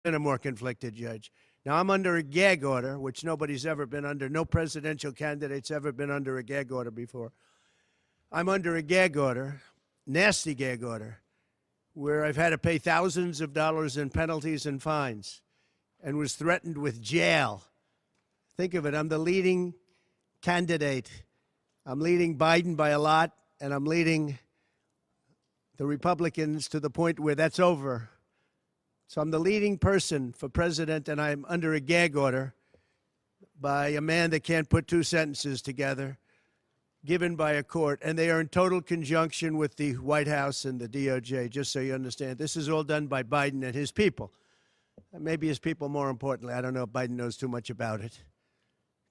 been a more conflicted judge. Now, I'm under a gag order, which nobody's ever been under. No presidential candidate's ever been under a gag order before. I'm under a gag order, nasty gag order, where I've had to pay thousands of dollars in penalties and fines and was threatened with jail. Think of it. I'm the leading candidate. I'm leading Biden by a lot, and I'm leading the Republicans to the point where that's over. So I'm the leading person for president, and I'm under a gag order by a man that can't put two sentences together, given by a court, and they are in total conjunction with the White House and the DOJ, just so you understand. This is all done by Biden and his people. And maybe his people more importantly. I don't know if Biden knows too much about it,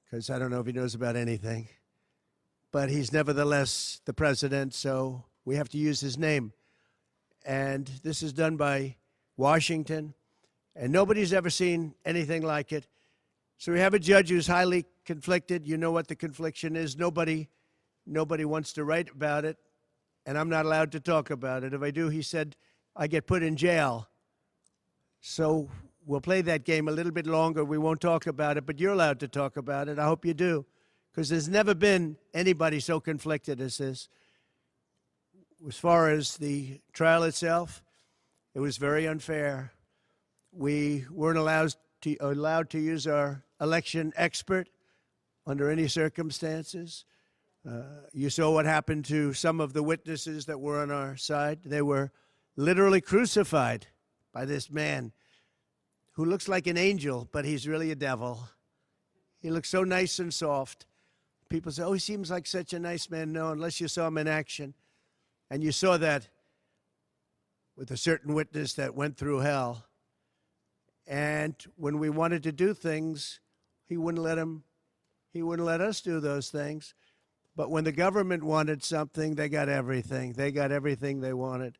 because I don't know if he knows about anything. But he's nevertheless the president, so we have to use his name. And this is done by Washington, and nobody's ever seen anything like it. So we have a judge who's highly conflicted. You know what the confliction is. Nobody wants to write about it, and I'm not allowed to talk about it. If I do, he said, I get put in jail. So we'll play that game a little bit longer. We won't talk about it, but you're allowed to talk about it. I hope you do, because there's never been anybody so conflicted as this. As far as the trial itself, it was very unfair. We weren't allowed to use our election expert under any circumstances. You saw what happened to some of the witnesses that were on our side. They were literally crucified by this man who looks like an angel, but he's really a devil. He looks so nice and soft. People say, oh, he seems like such a nice man. No, unless you saw him in action. And you saw that with a certain witness that went through hell. And when we wanted to do things, he wouldn't let us do those things. But when the government wanted something, they got everything. They got everything they wanted.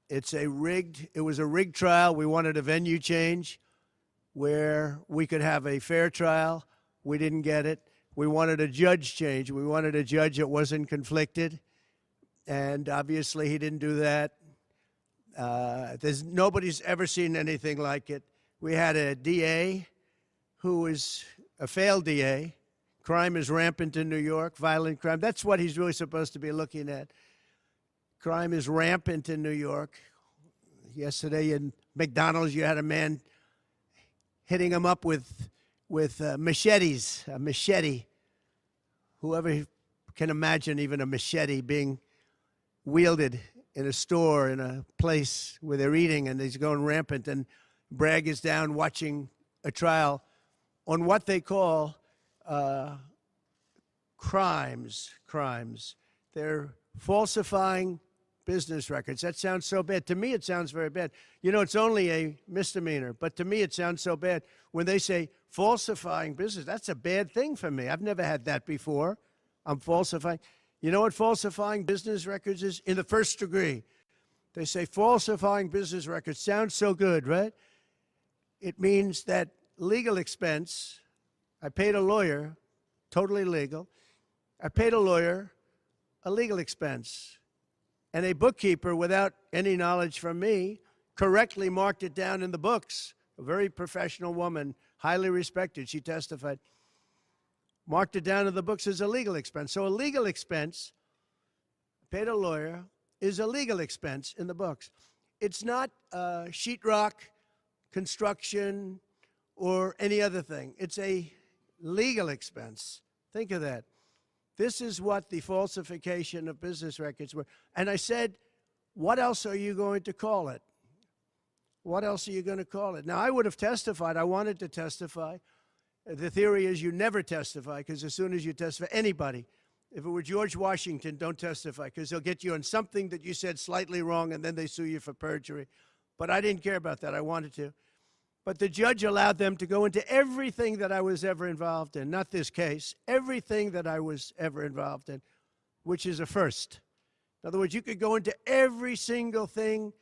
It was a rigged trial. We wanted a venue change where we could have a fair trial. We didn't get it. We wanted a judge change. We wanted a judge that wasn't conflicted. And obviously he didn't do that. Nobody's ever seen anything like it. We had a DA who was a failed DA. Crime is rampant in New York, violent crime. That's what he's really supposed to be looking at. Crime is rampant in New York. Yesterday in McDonald's, you had a man hitting him up with machetes, a machete. Whoever can imagine even a machete being wielded in a store, in a place where they're eating, and he's going rampant. And Bragg is down watching a trial on what they call crimes. They're falsifying business records. That sounds so bad. To me, it sounds very bad. You know, it's only a misdemeanor, but to me, it sounds so bad. When they say falsifying business, that's a bad thing for me. I've never had that before. I'm falsifying. You know what falsifying business records is? In the first degree. They say falsifying business records. Sounds so good, right? It means that legal expense, I paid a lawyer, totally legal. I paid a lawyer a legal expense. And a bookkeeper, without any knowledge from me, correctly marked it down in the books. A very professional woman, highly respected, she testified. Marked it down in the books as a legal expense. So a legal expense, paid a lawyer, is a legal expense in the books. It's not sheetrock, construction, or any other thing. It's a legal expense. Think of that. This is what the falsification of business records were. And I said, what else are you going to call it? What else are you going to call it? Now, I would have testified. I wanted to testify. The theory is you never testify, because as soon as you testify, anybody, if it were George Washington, don't testify, because they'll get you on something that you said slightly wrong, and then they sue you for perjury. But I didn't care about that. I wanted to. But the judge allowed them to go into everything that I was ever involved in, not this case, everything that I was ever involved in, which is a first. In other words, you could go into every single thing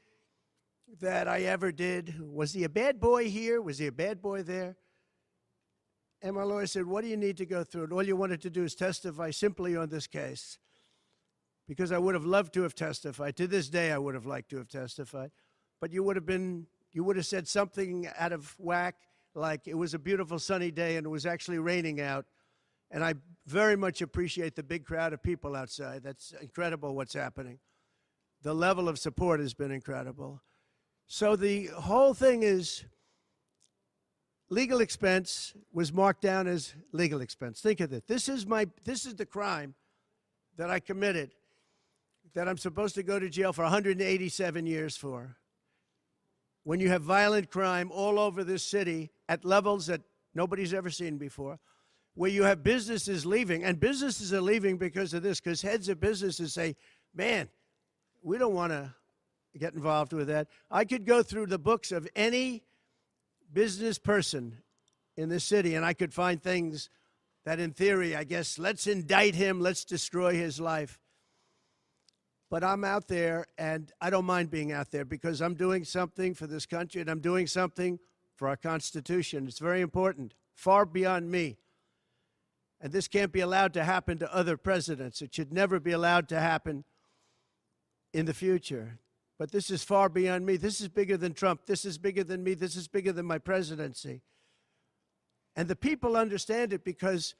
that I ever did. Was he a bad boy here? Was he a bad boy there? And my lawyer said, what do you need to go through? And all you wanted to do is testify simply on this case. Because I would have loved to have testified. To this day, I would have liked to have testified. But you would have been you would have said something out of whack, like it was a beautiful sunny day and it was actually raining out. And I very much appreciate the big crowd of people outside. That's incredible what's happening. The level of support has been incredible. So the whole thing is legal expense was marked down as legal expense. Think of it. This is the crime that I committed, that I'm supposed to go to jail for 187 years for. When you have violent crime all over this city at levels that nobody's ever seen before, where you have businesses leaving, and businesses are leaving because of this, because heads of businesses say, man, we don't want to get involved with that. I could go through the books of any business person in this city, and I could find things that in theory, I guess, let's indict him, let's destroy his life. But I'm out there, and I don't mind being out there because I'm doing something for this country, and I'm doing something for our Constitution. It's very important, far beyond me. And this can't be allowed to happen to other presidents. It should never be allowed to happen in the future. But this is far beyond me. This is bigger than Trump. This is bigger than me. This is bigger than my presidency. And the people understand it because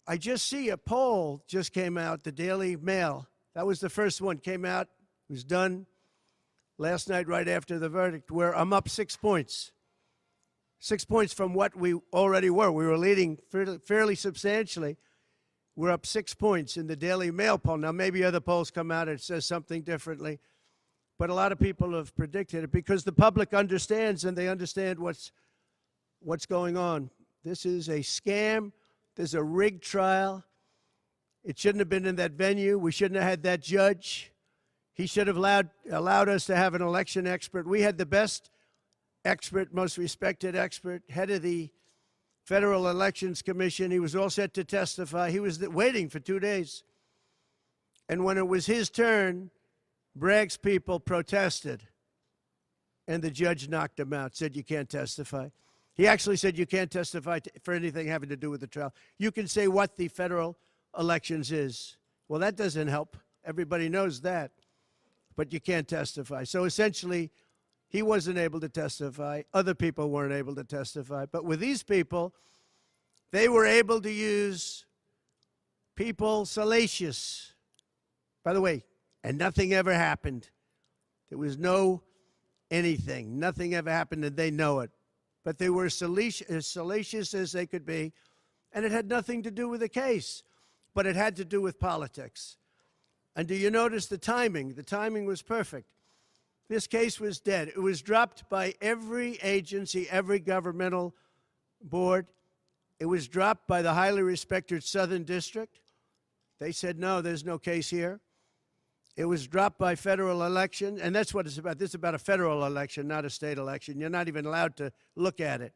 I just see a poll just came out, the Daily Mail. That was the first one, came out, was done last night right after the verdict, where I'm up 6 points. 6 points from what we already were. We were leading fairly substantially. We're up 6 points in the Daily Mail poll. Now, maybe other polls come out and it says something differently, but a lot of people have predicted it because the public understands, and they understand what's going on. This is a scam. There's a rigged trial. It shouldn't have been in that venue. We shouldn't have had that judge. He should have allowed us to have an election expert. We had the best expert, most respected expert, head of the Federal Elections Commission. He was all set to testify. He was waiting for 2 days. And when it was his turn, Bragg's people protested. And the judge knocked him out, said, you can't testify. He actually said you can't testify for anything having to do with the trial. You can say what the federal elections is. Well, that doesn't help. Everybody knows that. But you can't testify. So essentially, he wasn't able to testify. Other people weren't able to testify. But with these people, they were able to use people salacious. By the way, and nothing ever happened. There was no anything. Nothing ever happened, and they know it. But they were as salacious as they could be, and it had nothing to do with the case. But it had to do with politics. And do you notice the timing? The timing was perfect. This case was dead. It was dropped by every agency, every governmental board. It was dropped by the highly respected Southern District. They said, no, there's no case here. It was dropped by federal election, and that's what it's about. This is about a federal election, not a state election. You're not even allowed to look at it.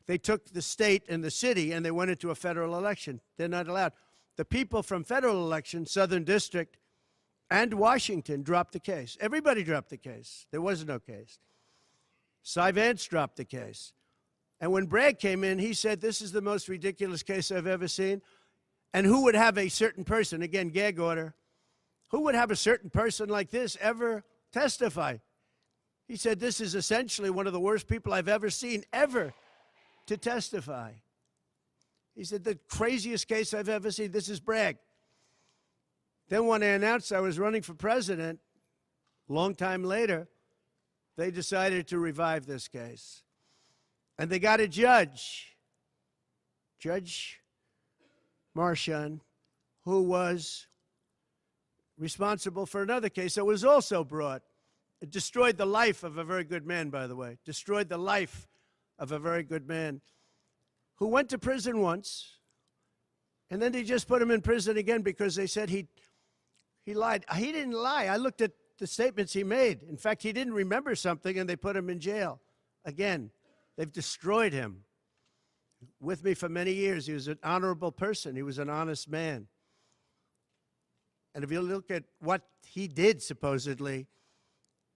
They took the state and the city, and they went into a federal election. They're not allowed. The people from federal election, Southern District, and Washington dropped the case. Everybody dropped the case. There was no case. Cy Vance dropped the case. And when Bragg came in, he said, this is the most ridiculous case I've ever seen. And who would have a certain person, again, gag order, who would have a certain person like this ever testify? He said, this is essentially one of the worst people I've ever seen, ever, to testify. He said, the craziest case I've ever seen. This is Bragg. Then when I announced I was running for president, long time later, they decided to revive this case. And they got a judge, Judge Marchand, who was responsible for another case that was also brought. It destroyed the life of a very good man, by the way. Destroyed the life of a very good man who went to prison once, and then they just put him in prison again because they said he lied. He didn't lie. I looked at the statements he made. In fact, he didn't remember something, and they put him in jail. Again, they've destroyed him. With me for many years, he was an honorable person. He was an honest man. And if you look at what he did, supposedly,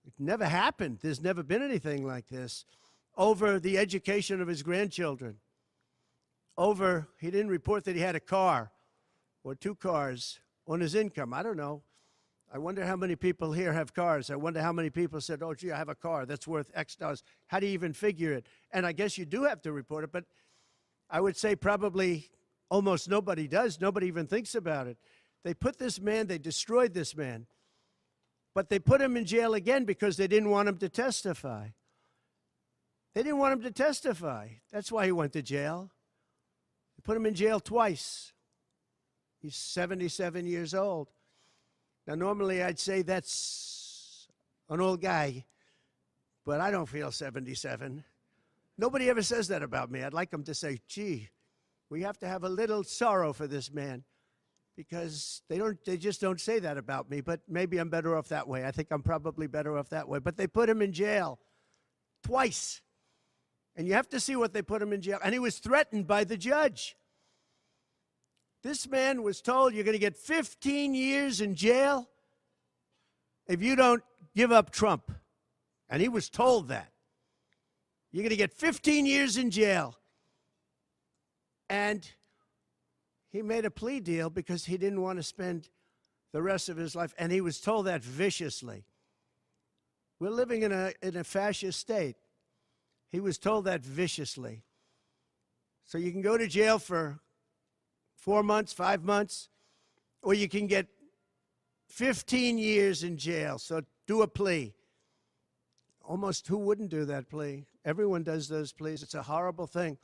it never happened. There's never been anything like this. Over the education of his grandchildren. Over, he didn't report that he had a car or 2 cars on his income. I don't know. I wonder how many people here have cars. I wonder how many people said, oh, gee, I have a car that's worth X dollars. How do you even figure it? And I guess you do have to report it, but I would say probably almost nobody does. Nobody even thinks about it. They put this man, they destroyed this man, but they put him in jail again because they didn't want him to testify. They didn't want him to testify. That's why he went to jail. They put him in jail twice. He's 77 years old. Now, normally I'd say that's an old guy, but I don't feel 77. Nobody ever says that about me. I'd like them to say, gee, we have to have a little sorrow for this man, because they just don't say that about me, but maybe I'm better off that way. I think I'm probably better off that way. But they put him in jail twice. And you have to see what they put him in jail. And he was threatened by the judge. This man was told, you're going to get 15 years in jail if you don't give up Trump. And he was told that. You're going to get 15 years in jail. And he made a plea deal because he didn't want to spend the rest of his life. And he was told that viciously. We're living in a fascist state. He was told that viciously. So you can go to jail for 4 months, 5 months, or you can get 15 years in jail. So do a plea. Almost who wouldn't do that plea? Everyone does those pleas. It's a horrible thing.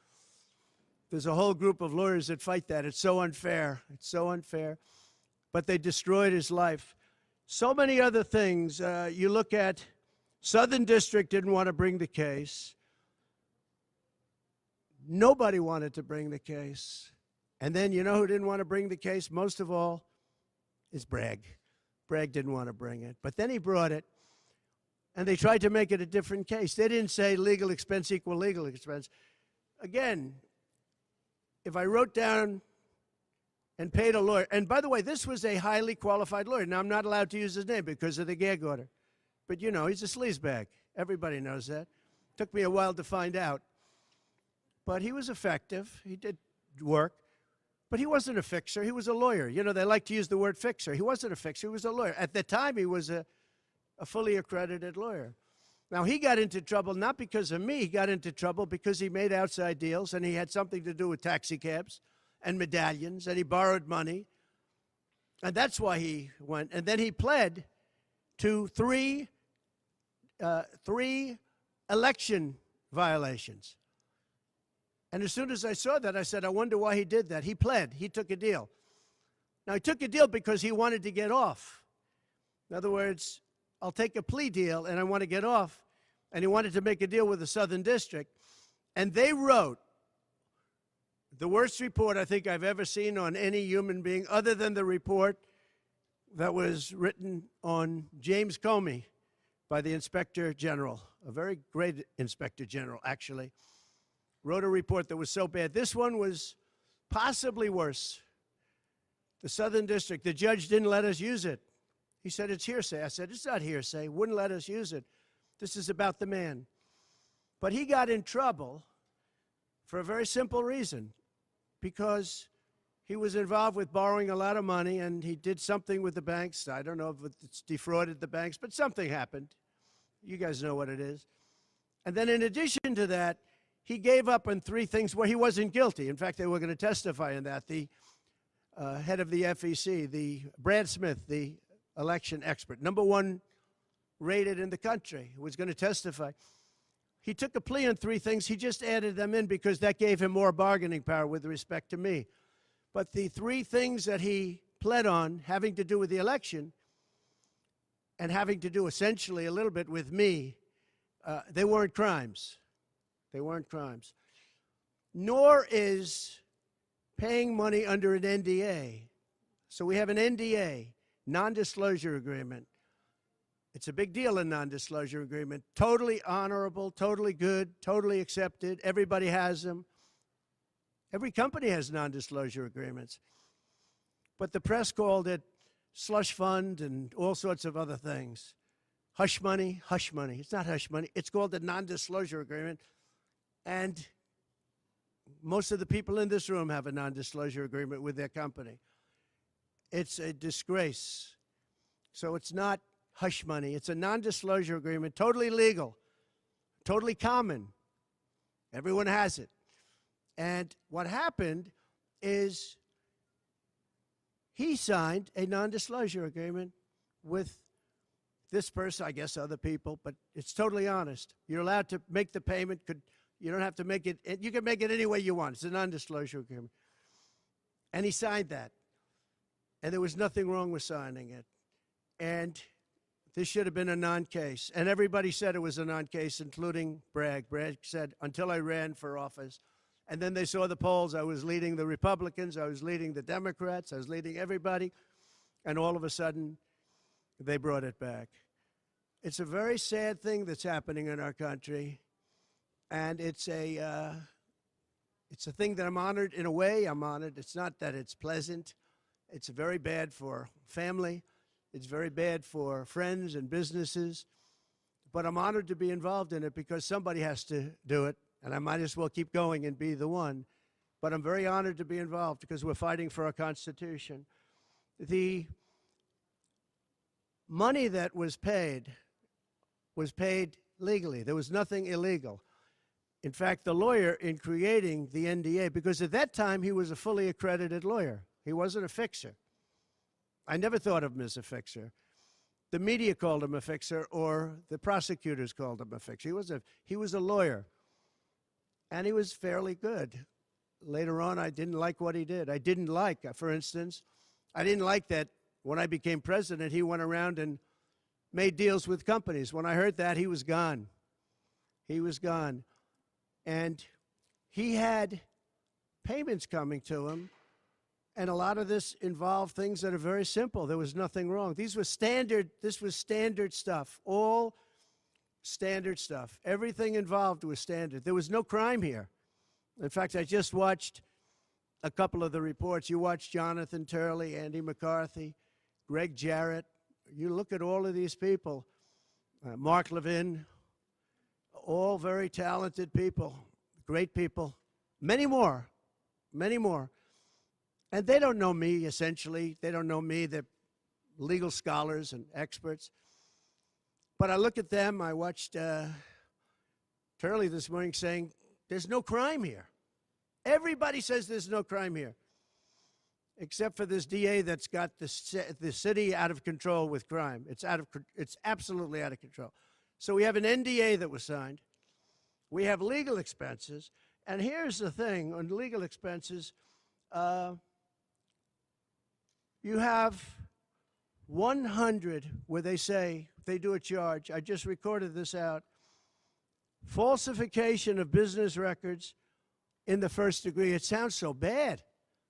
There's a whole group of lawyers that fight that. It's so unfair. It's so unfair. But they destroyed his life. So many other things. You look at Southern District didn't want to bring the case. Nobody wanted to bring the case. And then you know who didn't want to bring the case? Most of all is Bragg. Bragg didn't want to bring it. But then he brought it. And they tried to make it a different case. They didn't say legal expense equal legal expense. Again, if I wrote down and paid a lawyer, and by the way, this was a highly qualified lawyer. Now, I'm not allowed to use his name because of the gag order. But, you know, he's a sleazebag. Everybody knows that. Took me a while to find out. But he was effective. He did work. But he wasn't a fixer. He was a lawyer. You know, they like to use the word fixer. He wasn't a fixer. He was a lawyer. At the time, he was a fully accredited lawyer. Now, he got into trouble not because of me. He got into trouble because he made outside deals, and he had something to do with taxi cabs and medallions, and he borrowed money. And that's why he went. And then he pled to three election violations. And as soon as I saw that, I said, I wonder why he did that. He pled. He took a deal. Now, he took a deal because he wanted to get off. In other words, I'll take a plea deal, and I want to get off. And he wanted to make a deal with the Southern District. And they wrote the worst report I think I've ever seen on any human being, other than the report that was written on James Comey by the Inspector General, a very great Inspector General, actually. Wrote a report that was so bad. This one was possibly worse. The Southern District, the judge didn't let us use it. He said, it's hearsay. I said, it's not hearsay. Wouldn't let us use it. This is about the man. But he got in trouble for a very simple reason, because he was involved with borrowing a lot of money, and he did something with the banks. I don't know if it's defrauded the banks, but something happened. You guys know what it is. And then in addition to that, he gave up on three things where he wasn't guilty. In fact, they were going to testify in that. The head of the FEC, the Brad Smith, the election expert, #1 rated in the country, who was going to testify. He took a plea on three things. He just added them in because that gave him more bargaining power with respect to me. But the three things that he pled on, having to do with the election and having to do essentially a little bit with me, they weren't crimes. They weren't crimes. Nor is paying money under an NDA. So we have an NDA, non-disclosure agreement. It's a big deal, a non-disclosure agreement. Totally honorable, totally good, totally accepted. Everybody has them. Every company has non-disclosure agreements. But the press called it slush fund and all sorts of other things. Hush money, hush money. It's not hush money. It's called a non-disclosure agreement. And most of the people in this room have a non-disclosure agreement with their company. It's a disgrace. So it's not hush money. It's a non-disclosure agreement, totally legal, totally common. Everyone has it. And what happened is he signed a non-disclosure agreement with this person, I guess other people, but it's totally honest. You're allowed to make the payment. You don't have to make it. You can make it any way you want. It's a non-disclosure agreement. And he signed that. And there was nothing wrong with signing it. And this should have been a non-case. And everybody said it was a non-case, including Bragg. Bragg said, until I ran for office. And then they saw the polls. I was leading the Republicans. I was leading the Democrats. I was leading everybody. And all of a sudden, they brought it back. It's a very sad thing that's happening in our country. And it's a thing that I'm honored. In a way, I'm honored. It's not that it's pleasant. It's very bad for family. It's very bad for friends and businesses. But I'm honored to be involved in it because somebody has to do it. And I might as well keep going and be the one. But I'm very honored to be involved because we're fighting for our Constitution. The money that was paid legally. There was nothing illegal. In fact, the lawyer in creating the NDA, because at that time he was a fully accredited lawyer. He wasn't a fixer. I never thought of him as a fixer. The media called him a fixer, or the prosecutors called him a fixer. He was a lawyer, and he was fairly good. Later on, I didn't like what he did. I didn't like, for instance, I didn't like that when I became president, he went around and made deals with companies. When I heard that, he was gone. He was gone. And he had payments coming to him, and a lot of this involved things that are very simple. There was nothing wrong. This was standard stuff, all standard stuff. Everything involved was standard. There was no crime here. In fact, I just watched a couple of the reports. You watched Jonathan Turley, Andy McCarthy, Greg Jarrett. You look at all of these people, Mark Levin, all very talented people, great people, many more. And they don't know me, essentially. They don't know me. They're legal scholars and experts. But I look at them. I watched Turley this morning saying, there's no crime here. Everybody says there's no crime here, except for this DA that's got the city out of control with crime. It's absolutely out of control. So we have an NDA that was signed. We have legal expenses. And here's the thing, on legal expenses, you have 100 where they say, they do a charge. I just recorded this out. Falsification of business records in the first degree. It sounds so bad.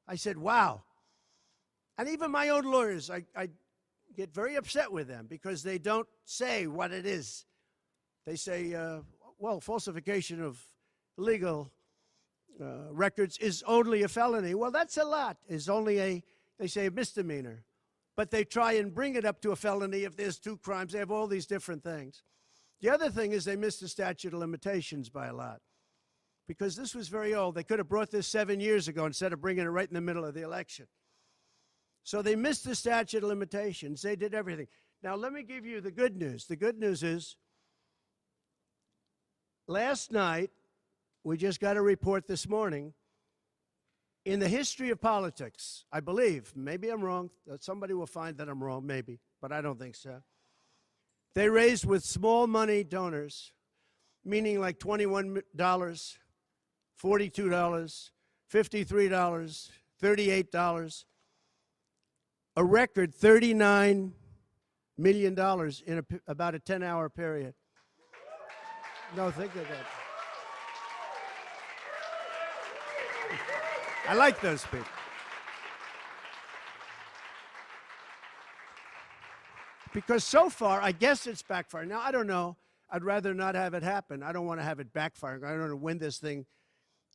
I said, wow. And even my own lawyers, I get very upset with them because they don't say what it is. They say, well, falsification of legal records is only a felony. Well, that's a lot. It's only they say a misdemeanor. But they try and bring it up to a felony if there's 2 crimes. They have all these different things. The other thing is they missed the statute of limitations by a lot because this was very old. They could have brought this 7 years ago instead of bringing it right in the middle of the election. So they missed the statute of limitations. They did everything. Now, let me give you the good news. The good news is last night, we just got a report this morning, in the history of politics, I believe, maybe I'm wrong, somebody will find that I'm wrong, maybe, but I don't think so. They raised with small money donors, meaning like $21, $42, $53, $38, a record $39 million in about a 10-hour period. No, think of that. I like those people. Because so far, I guess it's backfiring. Now, I don't know. I'd rather not have it happen. I don't want to have it backfiring. I don't want to win this thing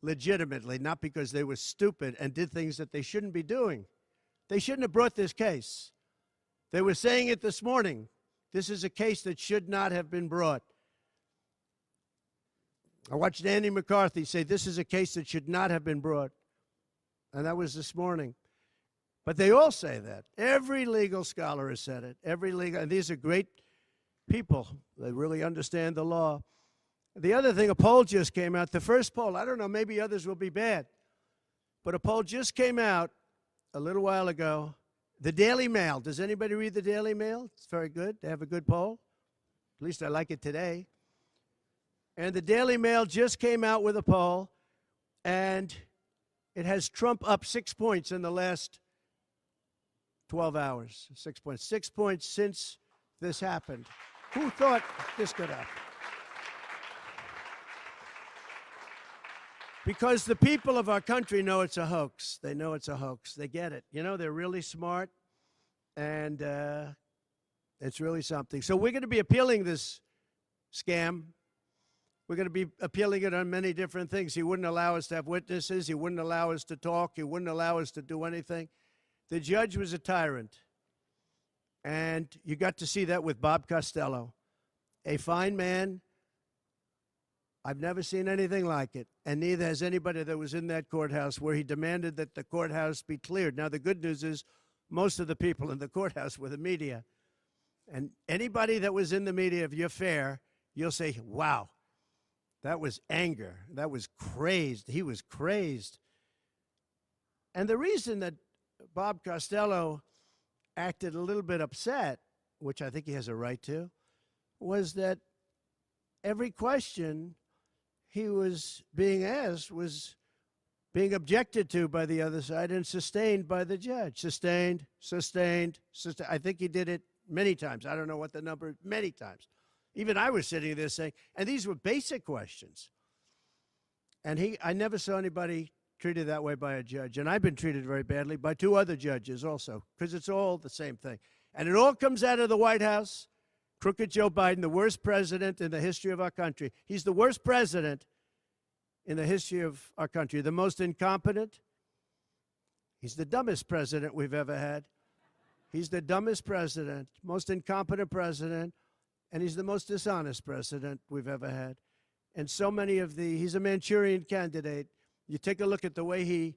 legitimately, not because they were stupid and did things that they shouldn't be doing. They shouldn't have brought this case. They were saying it this morning. This is a case that should not have been brought. I watched Andy McCarthy say this is a case that should not have been brought. And that was this morning. But they all say that. Every legal scholar has said it. And these are great people. They really understand the law. The other thing, a poll just came out. The first poll, I don't know, maybe others will be bad, but a poll just came out a little while ago. The Daily Mail. Does anybody read the Daily Mail? It's very good. They have a good poll. At least I like it today. And the Daily Mail just came out with a poll, and it has Trump up 6 points in the last 12 hours. 6 points. 6 points since this happened. Who thought this could happen? Because the people of our country know it's a hoax. They know it's a hoax. They get it. You know, they're really smart, and it's really something. So we're going to be appealing this scam. We're going to be appealing it on many different things. He wouldn't allow us to have witnesses. He wouldn't allow us to talk. He wouldn't allow us to do anything. The judge was a tyrant. And you got to see that with Bob Costello, a fine man. I've never seen anything like it, and neither has anybody that was in that courthouse where he demanded that the courthouse be cleared. Now, the good news is most of the people in the courthouse were the media. And anybody that was in the media, if you're fair, you'll say, wow, that was anger. That was crazed. He was crazed. And the reason that Bob Costello acted a little bit upset, which I think he has a right to, was that every question he was being asked was being objected to by the other side and sustained by the judge. Sustained. I think he did it many times. I don't know what the number, many times. Even I was sitting there saying, and these were basic questions. And I never saw anybody treated that way by a judge. And I've been treated very badly by 2 other judges also, because it's all the same thing. And it all comes out of the White House. Crooked Joe Biden, the worst president in the history of our country. He's the worst president in the history of our country. The most incompetent. He's the dumbest president we've ever had. He's the dumbest president, most incompetent president, and he's the most dishonest president we've ever had. And so many of he's a Manchurian candidate. You take a look at the way he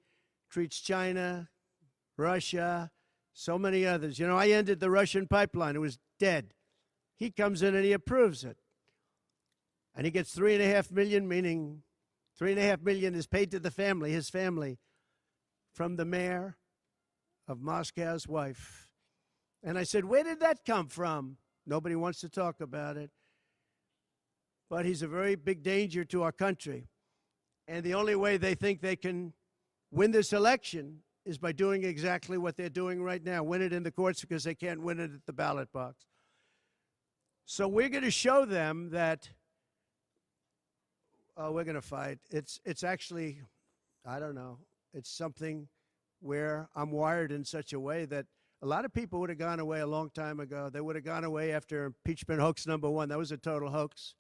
treats China, Russia, so many others. You know, I ended the Russian pipeline. It was dead. He comes in and he approves it. And he gets $3.5 million, meaning $3.5 million is paid to the family, his family, from the mayor of Moscow's wife. And I said, where did that come from? Nobody wants to talk about it. But he's a very big danger to our country. And the only way they think they can win this election is by doing exactly what they're doing right now, win it in the courts because they can't win it at the ballot box. So we're going to show them that, we're going to fight. It's actually, I don't know, it's something where I'm wired in such a way that a lot of people would have gone away a long time ago. They would have gone away after impeachment hoax number 1. That was a total hoax.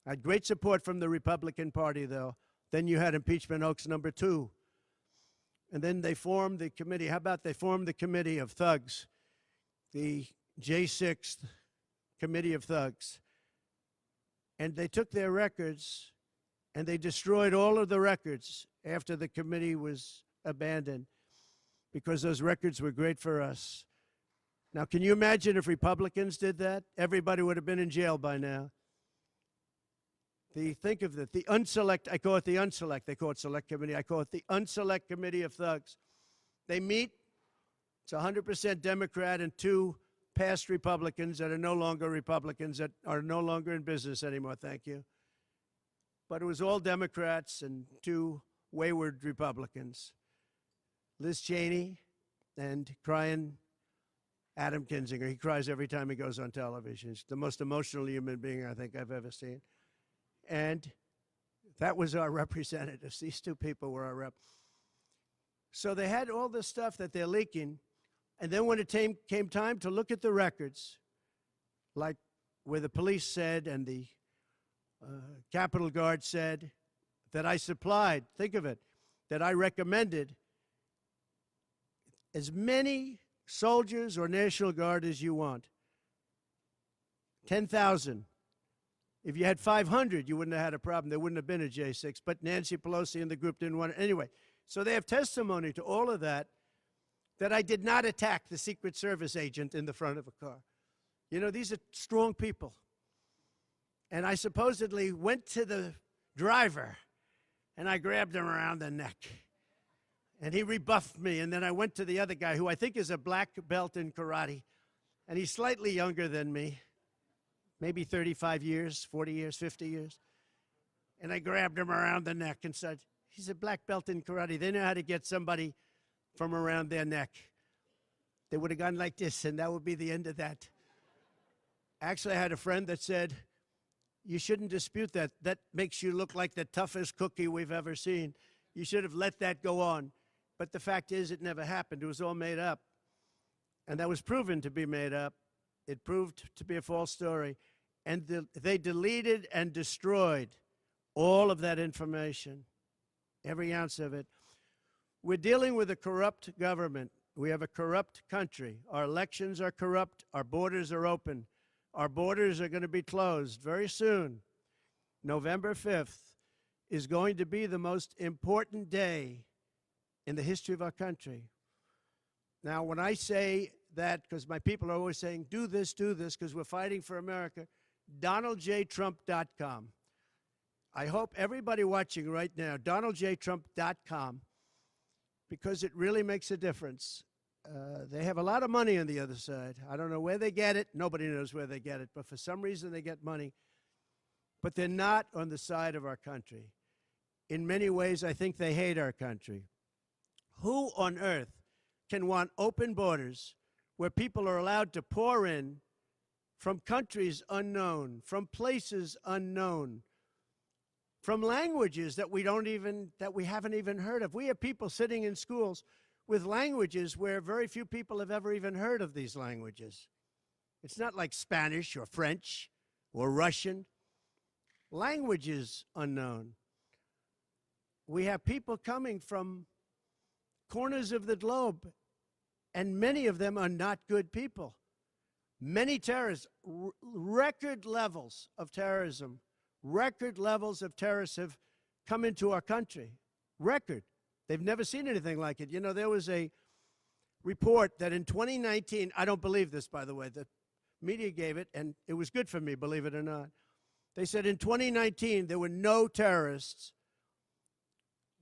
I had great support from the Republican Party, though. Then you had impeachment hoax number 2. And then they formed the committee. How about they formed the committee of thugs, the J6 committee of thugs. And they took their records and they destroyed all of the records after the committee was abandoned because those records were great for us. Now, can you imagine if Republicans did that? Everybody would have been in jail by now. Think of it, the unselect, I call it the unselect, they call it select committee, I call it the unselect committee of thugs. They meet, it's 100% Democrat and 2 past Republicans that are no longer Republicans, that are no longer in business anymore, thank you. But it was all Democrats and 2 wayward Republicans. Liz Cheney and crying Adam Kinzinger. He cries every time he goes on television. He's the most emotional human being I think I've ever seen. And that was our representatives. These 2 people were our rep. So they had all this stuff that they're leaking. And then when it came time to look at the records, like where the police said and the Capitol Guard said that I supplied, think of it, that I recommended as many soldiers or National Guard as you want. 10,000. If you had 500, you wouldn't have had a problem. There wouldn't have been a J6. But Nancy Pelosi and the group didn't want it. Anyway, so they have testimony to all of that. that I did not attack the Secret Service agent in the front of a car. You know, these are strong people. And I supposedly went to the driver, and I grabbed him around the neck. And he rebuffed me, and then I went to the other guy, who I think is a black belt in karate, and he's slightly younger than me, maybe 35 years, 40 years, 50 years. And I grabbed him around the neck and said, he's a black belt in karate. They know how to get somebody from around their neck. They would have gone like this, and that would be the end of that. Actually, I had a friend that said, you shouldn't dispute that. That makes you look like the toughest cookie we've ever seen. You should have let that go on. But the fact is, it never happened. It was all made up. And that was proven to be made up. It proved to be a false story. And they deleted and destroyed all of that information, every ounce of it. We're dealing with a corrupt government. We have a corrupt country. Our elections are corrupt. Our borders are open. Our borders are going to be closed very soon. November 5th is going to be the most important day in the history of our country. Now, when I say that, because my people are always saying, do this, because we're fighting for America, DonaldJTrump.com. I hope everybody watching right now, DonaldJTrump.com, because it really makes a difference. They have a lot of money on the other side. I don't know where they get it. Nobody knows where they get it. But for some reason, they get money. But they're not on the side of our country. In many ways, I think they hate our country. Who on earth can want open borders where people are allowed to pour in from countries unknown, from places unknown, from languages that we haven't even heard of? We have people sitting in schools with languages where very few people have ever even heard of these languages. It's not like Spanish or French or Russian. Languages unknown. We have people coming from corners of the globe, and many of them are not good people. Many terrorists, record levels of terrorism, record levels of terrorists have come into our country. Record. They've never seen anything like it. You know, there was a report that in 2019, I don't believe this, by the way, the media gave it, and it was good for me, believe it or not. They said in 2019, there were no terrorists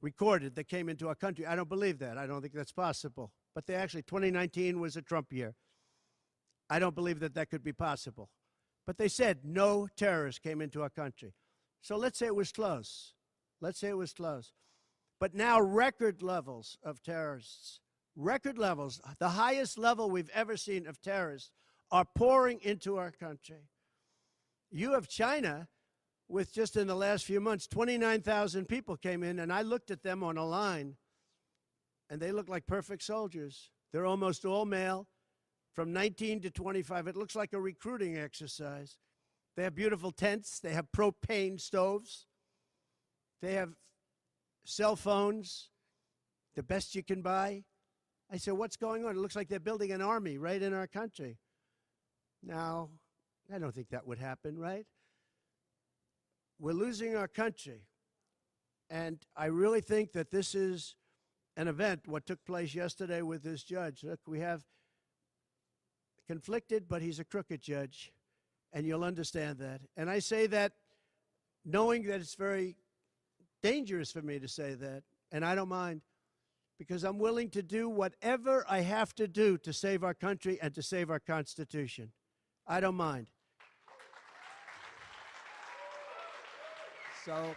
recorded that came into our country. I don't believe that. I don't think that's possible. But they actually, 2019 was a Trump year. I don't believe that that could be possible. But they said no terrorists came into our country. So let's say it was close. Let's say it was close. But now record levels of terrorists, record levels, the highest level we've ever seen of terrorists are pouring into our country. You have China with just in the last few months, 29,000 people came in, and I looked at them on a line, and they look like perfect soldiers. They're almost all male, from 19 to 25. It looks like a recruiting exercise. They have beautiful tents. They have propane stoves. They have cell phones, the best you can buy. I said, what's going on? It looks like they're building an army right in our country. Now, I don't think that would happen, right? We're losing our country. And I really think that this is an event, what took place yesterday with this judge. Look, we have conflicted, but he's a crooked judge, and you'll understand that. And I say that knowing that it's very dangerous for me to say that, and I don't mind, because I'm willing to do whatever I have to do to save our country and to save our Constitution. I don't mind. So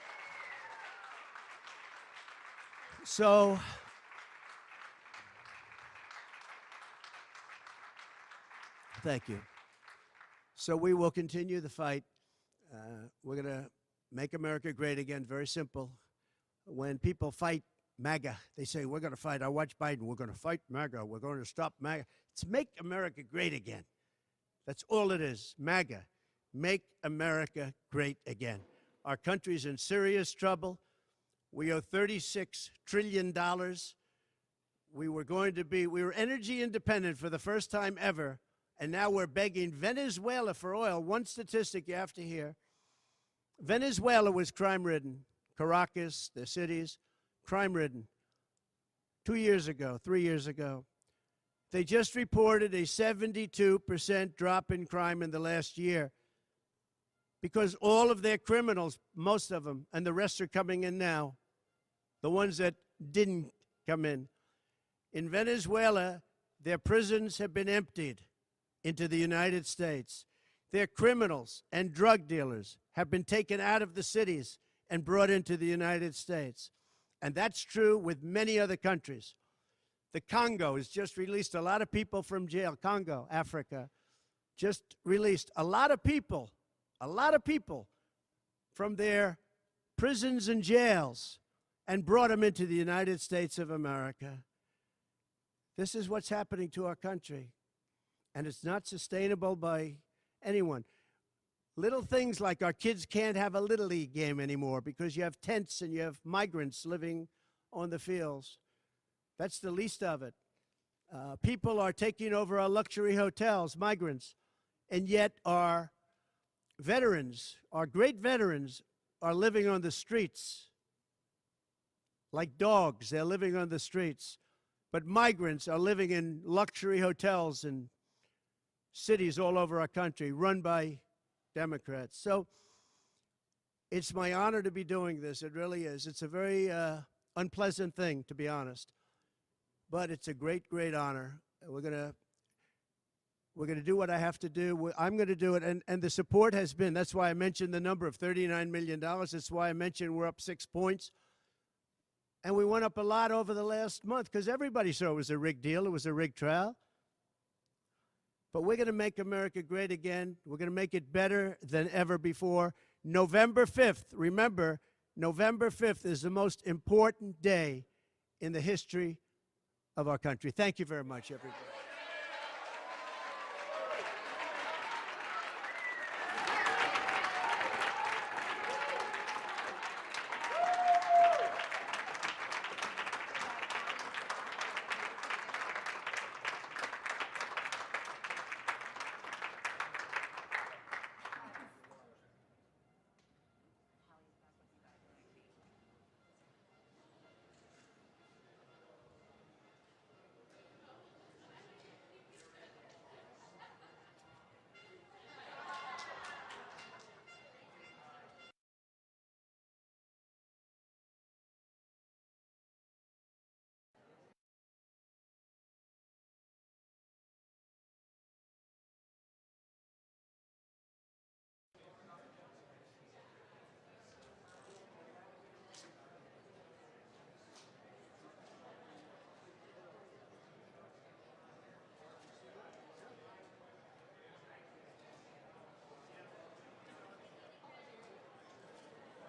thank you. So we will continue the fight. We're going to make America great again. Very simple. When people fight MAGA, they say, we're going to fight. I watch Biden. We're going to fight MAGA. We're going to stop MAGA. It's make America great again. That's all it is. MAGA. Make America great again. Our country's in serious trouble. We owe $36 trillion. We were energy independent for the first time ever, and now we're begging Venezuela for oil. One statistic you have to hear. Venezuela was crime-ridden. Caracas, the cities, crime-ridden. 2 years ago, 3 years ago. They just reported a 72% drop in crime in the last year because all of their criminals, most of them, and the rest are coming in now, the ones that didn't come in. In Venezuela, their prisons have been emptied into the United States. Their criminals and drug dealers have been taken out of the cities and brought into the United States. And that's true with many other countries. The Congo has just released a lot of people from jail. Congo, Africa, just released a lot of people from their prisons and jails and brought them into the United States of America. This is what's happening to our country, and it's not sustainable by anyone. Little things like our kids can't have a Little League game anymore because you have tents and you have migrants living on the fields. That's the least of it. People are taking over our luxury hotels, migrants, and yet our veterans, our great veterans, are living on the streets like dogs. They're living on the streets. But migrants are living in luxury hotels in cities all over our country, run by Democrats. So it's my honor to be doing this. It really is. It's a very unpleasant thing, to be honest. But it's a great, great honor. We're gonna do what I have to do. I'm going to do it. And the support has been, that's why I mentioned the number of $39 million. That's why I mentioned we're up 6 points. And we went up a lot over the last month because everybody saw it was a rigged deal. It was a rigged trial. But we're going to make America great again. We're going to make it better than ever before. November 5th, remember, November 5th is the most important day in the history of our country. Thank you very much, everybody.